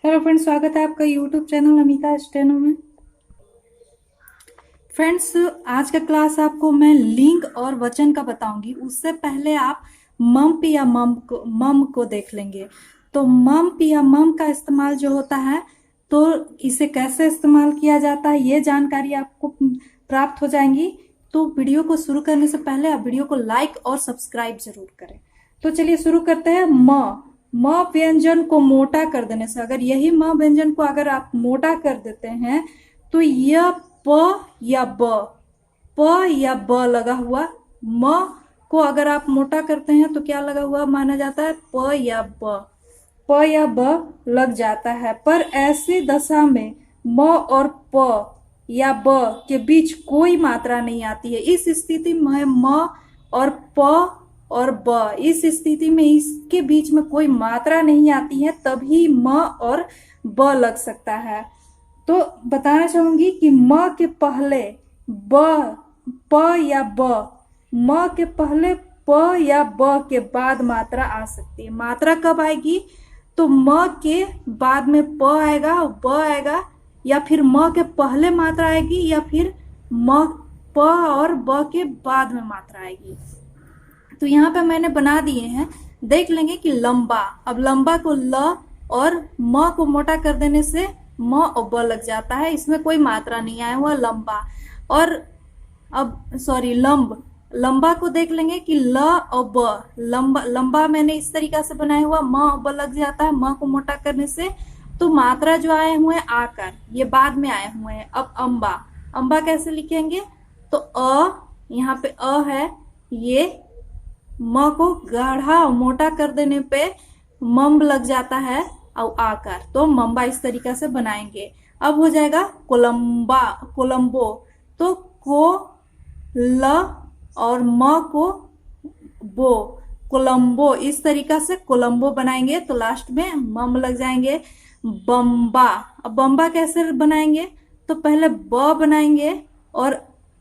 Hello friends, स्वागत है आपका यूट्यूब चैनल अमिता स्टेनो में। फ्रेंड्स, आज का क्लास आपको मैं लिंग और वचन का बताऊंगी। उससे पहले आप मम्प या मम को देख लेंगे। तो मम्प या मम का इस्तेमाल जो होता है, तो इसे कैसे इस्तेमाल किया जाता है ये जानकारी आपको प्राप्त हो जाएंगी। तो वीडियो को शुरू करने से पहले आप वीडियो को लाइक और सब्सक्राइब जरूर करें। तो चलिए शुरू करते हैं। म व्यंजन को मोटा कर देने से, अगर यही म व्यंजन को अगर आप मोटा कर देते हैं तो यह प या ब लगा हुआ म को अगर आप मोटा करते हैं तो क्या लगा हुआ माना जाता है? प या ब लग जाता है। पर ऐसी दशा में म और प या ब के बीच कोई मात्रा नहीं आती है। इस स्थिति में म और प और ब, इस स्थिति में इसके बीच में कोई मात्रा नहीं आती है, तभी म और ब लग सकता है। तो बताना चाहूंगी कि म के पहले ब, प या ब, म के पहले प या ब के बाद मात्रा आ सकती है। मात्रा कब आएगी? तो म के बाद में प आएगा और ब आएगा, या फिर म के पहले मात्रा आएगी, या फिर म प और ब के बाद में मात्रा आएगी। तो यहाँ पे मैंने बना दिए हैं, देख लेंगे कि लंबा। अब लंबा को ल और म को मोटा कर देने से म और ब लग जाता है, इसमें कोई मात्रा नहीं आया हुआ, लंबा। और अब सॉरी लंब, लंबा को देख लेंगे कि ल और ब, लंबा लंबा मैंने इस तरीका से बनाया हुआ, म और ब लग जाता है म को मोटा करने से। तो मात्रा जो आए हुए हैं आकर, ये बाद में आए हुए हैं। अब अम्बा, अम्बा कैसे लिखेंगे? तो यहाँ पे है, ये म को गाढ़ा और मोटा कर देने पे मम्ब लग जाता है और आकार, तो मम्बा इस तरीका से बनाएंगे। अब हो जाएगा कोलंबा, कोलंबो। तो को ल और म को बो, कोलंबो, इस तरीका से कोलंबो बनाएंगे। तो लास्ट में मम लग जाएंगे। बम्बा, अब बम्बा कैसे बनाएंगे? तो पहले ब बनाएंगे और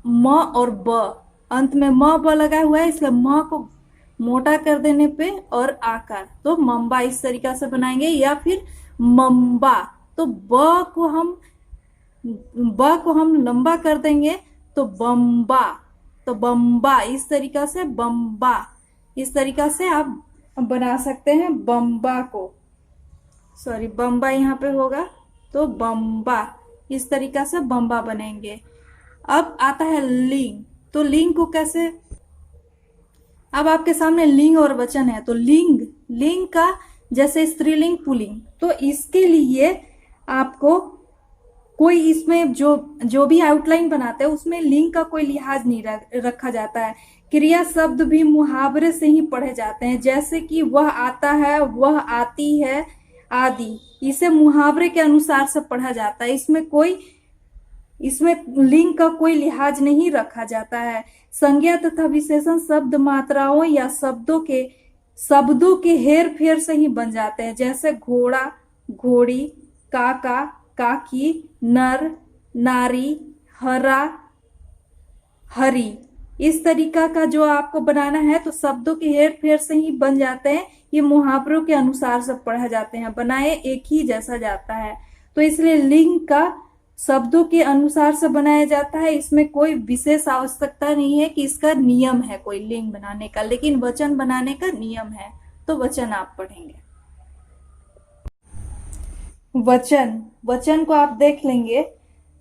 म और ब, अंत में म ब लगा हुआ है, इसलिए म को मोटा कर देने पे और आकार, तो मम्बा इस तरीका से बनाएंगे। या फिर मम्बा, तो ब को हम लंबा कर देंगे तो बम्बा, तो बम्बा इस तरीका से, बम्बा इस तरीका से आप बना सकते हैं बम्बा को। सॉरी, बम्बा यहाँ पे होगा, तो बम्बा इस तरीका से बम्बा बनेंगे। अब आता है लिंग। तो लिंग को कैसे, अब आपके सामने लिंग और वचन है। तो लिंग, लिंग का जैसे स्त्रीलिंग पुल्लिंग, तो इसके लिए आपको कोई इसमें जो जो भी आउटलाइन बनाते हैं उसमें लिंग का कोई लिहाज नहीं रखा जाता है। क्रिया शब्द भी मुहावरे से ही पढ़े जाते हैं, जैसे कि वह आता है, वह आती है आदि, इसे मुहावरे के अनुसार से पढ़ा जाता है। इसमें लिंग का कोई लिहाज नहीं रखा जाता है। संज्ञा तथा विशेषण शब्द मात्राओं या शब्दों के हेर फेर से ही बन जाते हैं, जैसे घोड़ा, घोड़ी, काका, काकी, नर, नारी, हरा, हरी। इस तरीका का जो आपको बनाना है, तो शब्दों के हेर फेर से ही बन जाते हैं। ये मुहावरों के अनुसार सब पढ़ा जाते हैं, बनाए एक ही जैसा जाता है। तो इसलिए लिंग का शब्दों के अनुसार से बनाया जाता है। इसमें कोई विशेष आवश्यकता नहीं है कि इसका नियम है कोई लिंग बनाने का, लेकिन वचन बनाने का नियम है। तो वचन आप पढ़ेंगे। वचन, वचन को आप देख लेंगे,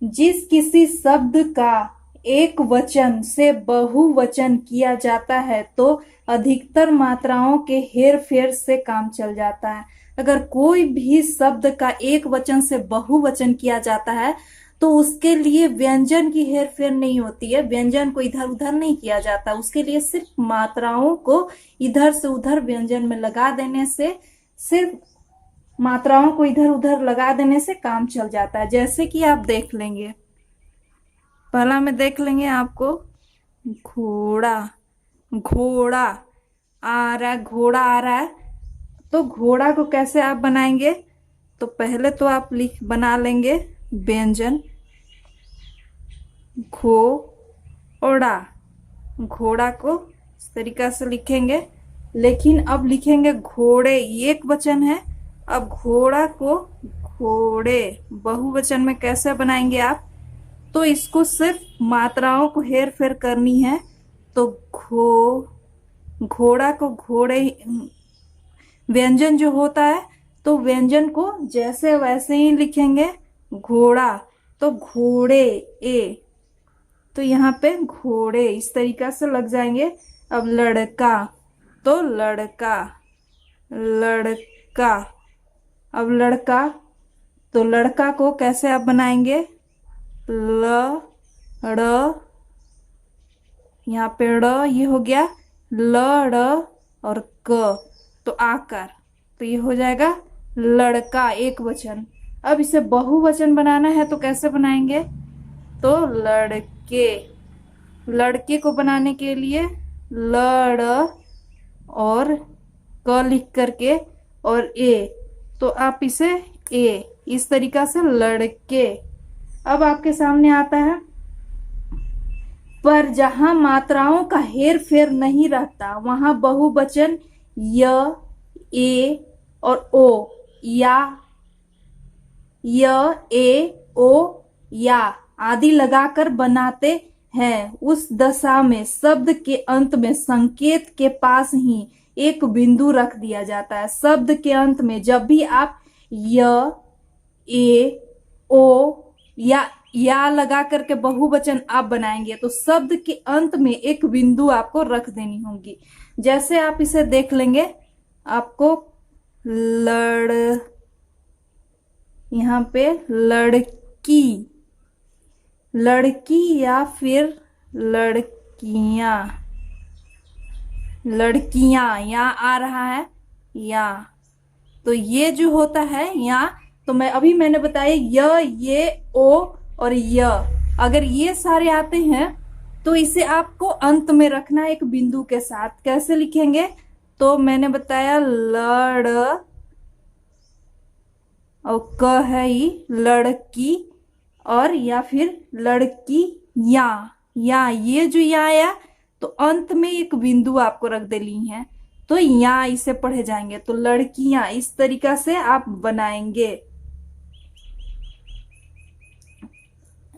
जिस किसी शब्द का एक वचन से बहुवचन किया जाता है तो अधिकतर मात्राओं के हेर फेर से काम चल जाता है। अगर कोई भी शब्द का एक वचन से बहुवचन किया जाता है तो उसके लिए व्यंजन की हेर फेर नहीं होती है, व्यंजन को इधर उधर नहीं किया जाता। उसके लिए सिर्फ मात्राओं को इधर से उधर व्यंजन में लगा देने से, सिर्फ मात्राओं को इधर उधर लगा देने से काम चल जाता है। जैसे कि आप देख लेंगे, पहला में देख लेंगे आपको घोड़ा, घोड़ा आ रहा है, घोड़ा आ रहा है। तो घोड़ा को कैसे आप बनाएंगे? तो पहले तो आप बना लेंगे व्यंजन घोड़ा, घोड़ा को इस तरीका से लिखेंगे। लेकिन अब लिखेंगे घोड़े, एक वचन है। अब घोड़ा को घोड़े बहुवचन में कैसे बनाएंगे आप? तो इसको सिर्फ मात्राओं को हेर फेर करनी है। तो घोड़ा को घोड़े, व्यंजन जो होता है तो व्यंजन को जैसे वैसे ही लिखेंगे। घोड़ा तो घोड़े ए, तो यहाँ पे घोड़े इस तरीका से लग जाएंगे। अब लड़का तो लड़का, लड़का। अब लड़का तो लड़का को कैसे आप बनाएंगे? ल ड़, यहाँ पे ड़ ये हो गया, ल ड़ और क तो आकार, तो ये हो जाएगा लड़का एक वचन। अब इसे बहुवचन बनाना है तो कैसे बनाएंगे? तो लड़के, लड़के को बनाने के लिए ल ड़ और क लिख करके और ए, तो आप इसे ए इस तरीका से लड़के। अब आपके सामने आता है, पर जहां मात्राओं का हेर फेर नहीं रहता वहां बहुवचन य, ए और ओ, या, य, ए, ओ, या आदि लगाकर बनाते हैं। उस दशा में शब्द के अंत में संकेत के पास ही एक बिंदु रख दिया जाता है। शब्द के अंत में जब भी आप य, ए, ओ या लगा करके बहुवचन आप बनाएंगे तो शब्द के अंत में एक बिंदु आपको रख देनी होगी। जैसे आप इसे देख लेंगे, आपको यहाँ पे लड़की, लड़की या फिर लड़कियां, लड़कियां यहाँ आ रहा है या, तो ये जो होता है या, तो मैंने बताया ये ओ और य, अगर ये सारे आते हैं तो इसे आपको अंत में रखना है एक बिंदु के साथ। कैसे लिखेंगे? तो मैंने बताया लड़ और क है ही लड़की, और या फिर लड़की या ये जो या आया तो अंत में एक बिंदु आपको रख देनी है, तो यहाँ इसे पढ़े जाएंगे। तो लड़कियां इस तरीका से आप बनाएंगे।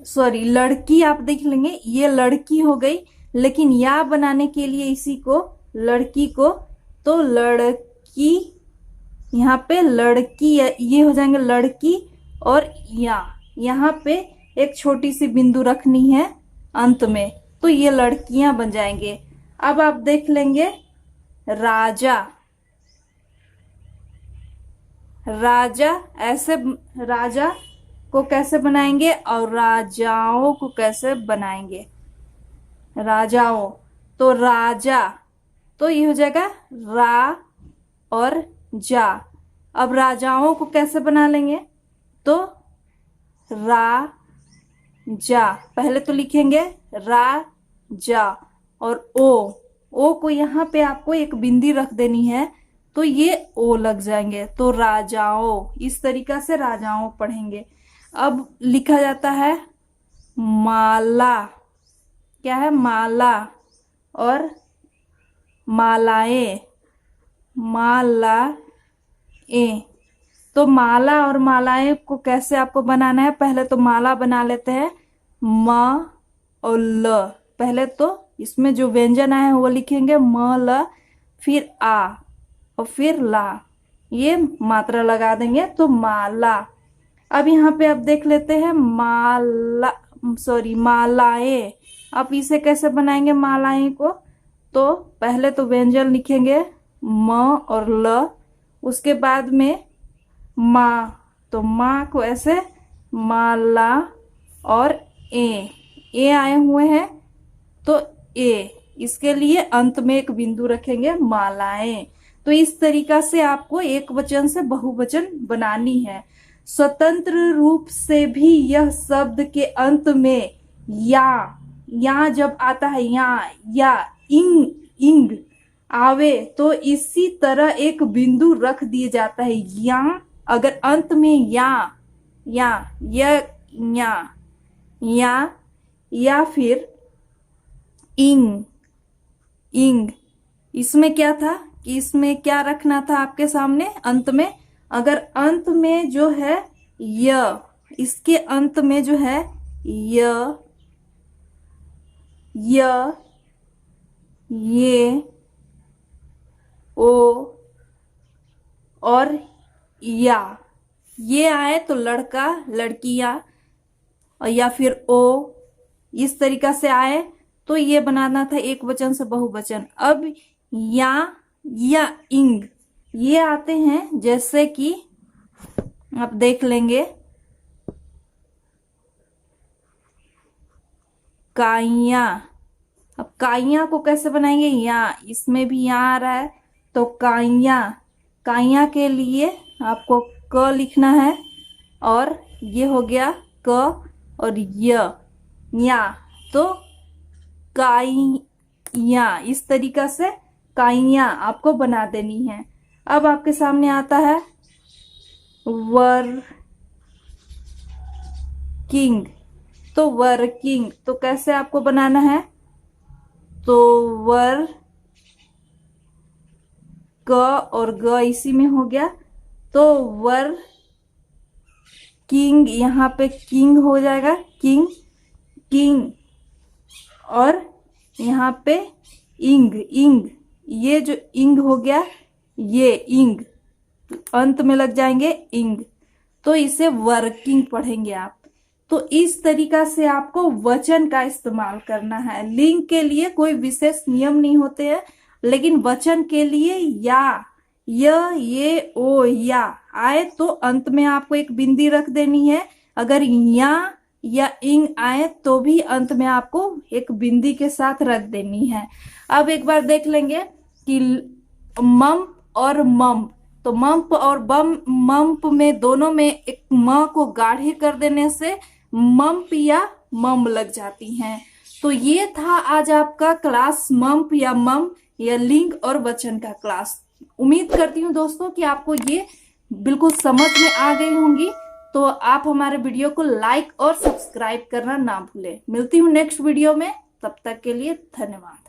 सॉरी, लड़की आप देख लेंगे, ये लड़की हो गई, लेकिन या बनाने के लिए इसी को लड़की को, तो लड़की, यहाँ पे लड़की ये हो जाएंगे लड़की, और यहाँ पे एक छोटी सी बिंदु रखनी है अंत में, तो ये लड़कियां बन जाएंगे। अब आप देख लेंगे राजा, राजा ऐसे, राजा को कैसे बनाएंगे और राजाओं को कैसे बनाएंगे? राजाओं तो राजा, तो ये हो जाएगा रा और जा। अब राजाओं को कैसे बना लेंगे? तो रा जा, पहले तो लिखेंगे रा जा, और ओ को यहाँ पे आपको एक बिंदी रख देनी है, तो ये ओ लग जाएंगे, तो राजाओं इस तरीका से राजाओं पढ़ेंगे। अब लिखा जाता है माला, क्या है? माला और मालाएं, मालाएं, तो माला और मालाएं को कैसे आपको बनाना है? पहले तो माला बना लेते हैं, म और ल, पहले तो इसमें जो व्यंजन आए हैं वो लिखेंगे म ल, फिर आ और फिर ला, ये मात्रा लगा देंगे तो माला। अब यहाँ पे आप देख लेते हैं मालाएं। आप इसे कैसे बनाएंगे मालाएं को? तो पहले तो व्यंजन लिखेंगे म और ल, उसके बाद में माँ, तो माँ को ऐसे माला, और ए आए हुए हैं तो ए, इसके लिए अंत में एक बिंदु रखेंगे मालाएं। तो इस तरीका से आपको एक वचन से बहुवचन बनानी है। स्वतंत्र रूप से भी यह शब्द के अंत में या जब आता है, या इंग आवे तो इसी तरह एक बिंदु रख दिया जाता है। अगर अंत में या फिर इंग, इसमें क्या था कि इसमें क्या रखना था आपके सामने अंत में? अगर अंत में जो है य, इसके अंत में जो है य, ये, ओ और या, ये आए तो लड़का लड़कियां, या फिर ओ, इस तरीका से आए तो ये बनाना था एक वचन से बहुवचन। अब या इंग, ये आते हैं, जैसे कि आप देख लेंगे काइया। अब काइया को कैसे बनाएंगे, या, इसमें भी यहाँ आ रहा है तो काइया, काइया के लिए आपको क लिखना है, और ये हो गया क और या, तो काइया, इस तरीका से काइया आपको बना देनी है। अब आपके सामने आता है वर्किंग, तो वर्किंग तो कैसे आपको बनाना है, तो वर, क और ग इसी में हो गया, तो वर किंग, यहाँ पे किंग हो जाएगा, किंग, किंग, और यहाँ पे इंग, इंग, ये जो इंग हो गया, ये इंग अंत में लग जाएंगे इंग, तो इसे वर्किंग पढ़ेंगे आप। तो इस तरीका से आपको वचन का इस्तेमाल करना है। लिंग के लिए कोई विशेष नियम नहीं होते हैं, लेकिन वचन के लिए या, ये, ओ, या आए तो अंत में आपको एक बिंदी रख देनी है। अगर या इंग आए तो भी अंत में आपको एक बिंदी के साथ रख देनी है। अब एक बार देख लेंगे कि मम्प और मम्प, तो मम्प और मम्प में दोनों में एक म को गाढ़े कर देने से मम्प या मम लग जाती हैं। तो ये था आज आपका क्लास मम्प या मम या लिंग और वचन का क्लास। उम्मीद करती हूँ दोस्तों कि आपको ये बिल्कुल समझ में आ गई होंगी। तो आप हमारे वीडियो को लाइक और सब्सक्राइब करना ना भूलें। मिलती हूँ नेक्स्ट वीडियो में, तब तक के लिए धन्यवाद।